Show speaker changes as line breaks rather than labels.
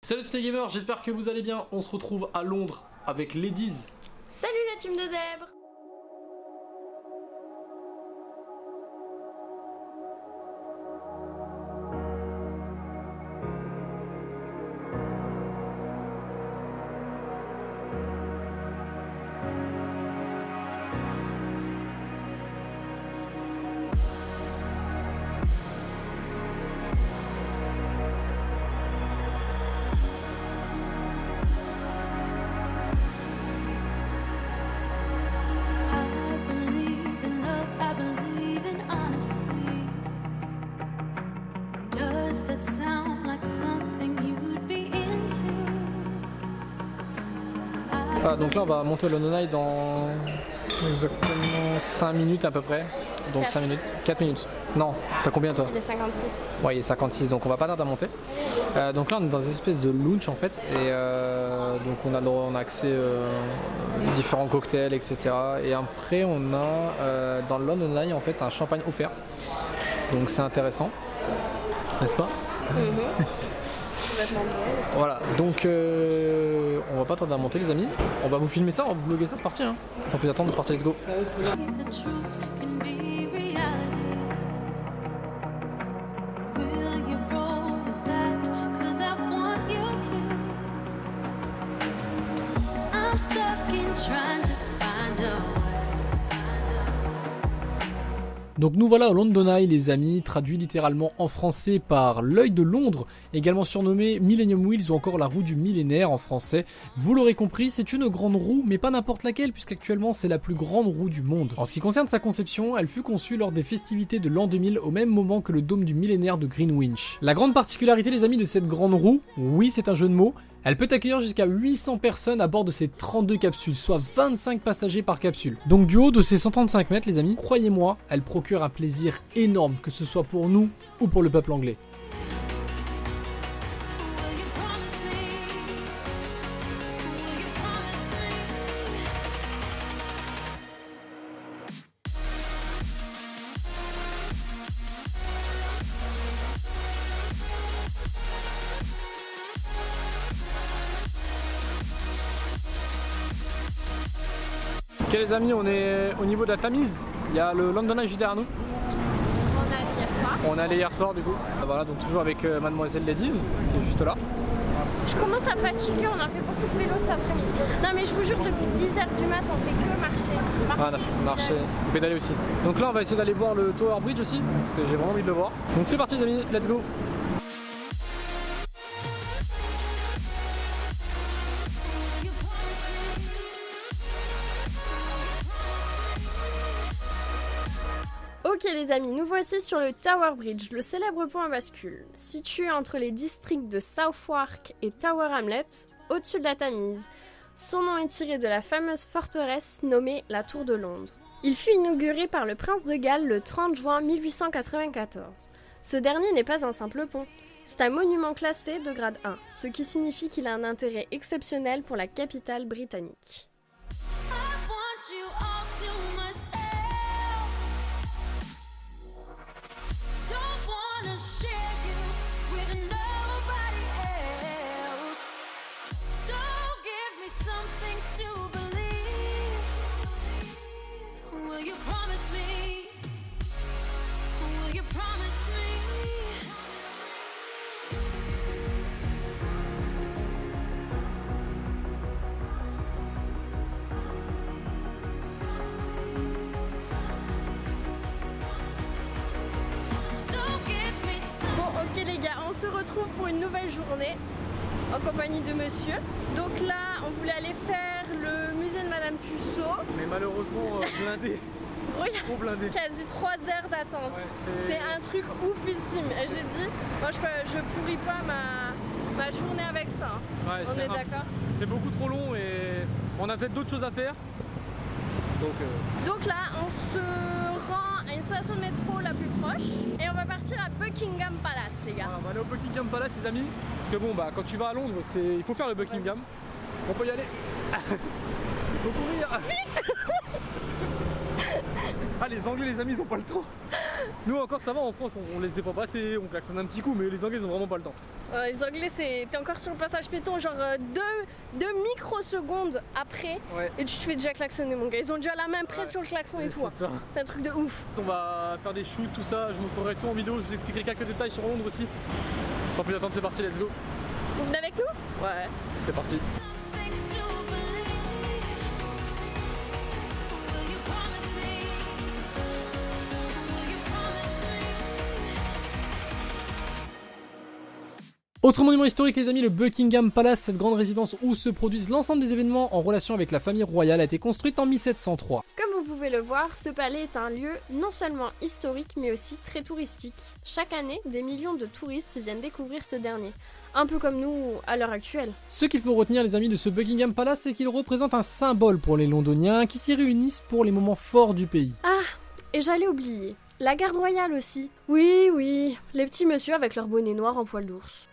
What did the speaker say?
Salut c'était Gamer, j'espère que vous allez bien. On se retrouve à Londres avec Ladies.
Salut la team de zèbres.
Donc là on va monter au London Eye dans exactement 5 minutes à peu près. Donc
4.
5 minutes, 4 minutes. Non, t'as combien toi?
Il est 56.
Ouais, il est 56, donc on va pas tarder à monter. Donc là on est dans une espèce de lounge en fait. Et donc on a accès à différents cocktails, etc. Et après on a dans le London Eye en fait un champagne offert. Donc c'est intéressant, n'est-ce pas? Voilà, donc on va pas tarder à monter les amis. On va vous filmer ça, on va vous vlogger ça, c'est parti hein. Sans plus attendre, c'est parti, let's go. Donc nous voilà au London Eye les amis, traduit littéralement en français par l'œil de Londres, également surnommé Millennium Wheels ou encore la roue du millénaire en français. Vous l'aurez compris, c'est une grande roue, mais pas n'importe laquelle, puisqu'actuellement c'est la plus grande roue du monde. En ce qui concerne sa conception, elle fut conçue lors des festivités de l'an 2000 au même moment que le dôme du millénaire de Greenwich. La grande particularité les amis de cette grande roue, oui c'est un jeu de mots, elle peut accueillir jusqu'à 800 personnes à bord de ses 32 capsules, soit 25 passagers par capsule. Donc du haut de ses 135 mètres les amis, croyez-moi, elle procure un plaisir énorme, que ce soit pour nous ou pour le peuple anglais. Ok les amis, on est au niveau de la Tamise, il y a le London Eye juste derrière nous.
On a hier soir.
On est allé hier soir du coup. Voilà, donc toujours avec mademoiselle Ladies qui est juste là.
Je commence à fatiguer, on a fait beaucoup de vélo cet après-midi. Non mais je vous jure, depuis 10h du mat, on fait que marcher.
Ah, on a fait marcher et pédaler aussi. Donc là on va essayer d'aller voir le Tower Bridge aussi, parce que j'ai vraiment envie de le voir. Donc c'est parti les amis, let's go.
Ok les amis, nous voici sur le Tower Bridge, le célèbre pont à bascule, situé entre les districts de Southwark et Tower Hamlets, au-dessus de la Tamise. Son nom est tiré de la fameuse forteresse nommée la Tour de Londres. Il fut inauguré par le prince de Galles le 30 juin 1894. Ce dernier n'est pas un simple pont, c'est un monument classé de grade 1, ce qui signifie qu'il a un intérêt exceptionnel pour la capitale britannique. Ok les gars, on se retrouve pour une nouvelle journée en compagnie de monsieur. Donc là, on voulait aller faire le musée de Madame Tussaud.
Mais malheureusement blindé.
Oui,
Trop blindé.
quasi 3 heures d'attente.
Ouais,
c'est un truc oufissime. Et j'ai dit, moi je pourris pas ma journée avec ça.
Ouais,
on est d'accord?
C'est beaucoup trop long et on a peut-être d'autres choses à faire.
Donc là, on se rend à une station de métro la plus proche et on va partir à Buckingham Palace les gars.
Voilà, on va aller au Buckingham Palace les amis. Parce que bon bah quand tu vas à Londres, il faut faire le Buckingham. On peut y aller. Il faut courir. Vite. Ah les Anglais les amis ils ont pas le temps.
Nous encore ça va, en France on laisse des fois passer, on klaxonne un petit coup, mais les Anglais ils ont vraiment pas le temps.
Les Anglais, t'es encore sur le passage piéton, genre 2 microsecondes après,
Ouais.
et tu te fais déjà klaxonner, mon gars. Ils ont déjà la main prête sur le klaxon et tout. Hein.
C'est ça.
C'est un truc de ouf.
On va faire des shoots, tout ça, je vous montrerai tout en vidéo, je vous expliquerai quelques détails sur Londres aussi. Sans plus attendre, c'est parti, let's go.
Vous venez avec nous? Ouais.
C'est parti.
Autre monument historique les amis, le Buckingham Palace, cette grande résidence où se produisent l'ensemble des événements en relation avec la famille royale, a été construite en 1703.
Comme vous pouvez le voir, ce palais est un lieu non seulement historique mais aussi très touristique. Chaque année, des millions de touristes viennent découvrir ce dernier, un peu comme nous à l'heure actuelle.
Ce qu'il faut retenir les amis de ce Buckingham Palace, c'est qu'il représente un symbole pour les Londoniens qui s'y réunissent pour les moments forts du pays.
Ah, et j'allais oublier, la garde royale aussi. Oui, les petits messieurs avec leur bonnet noir en poil d'ours.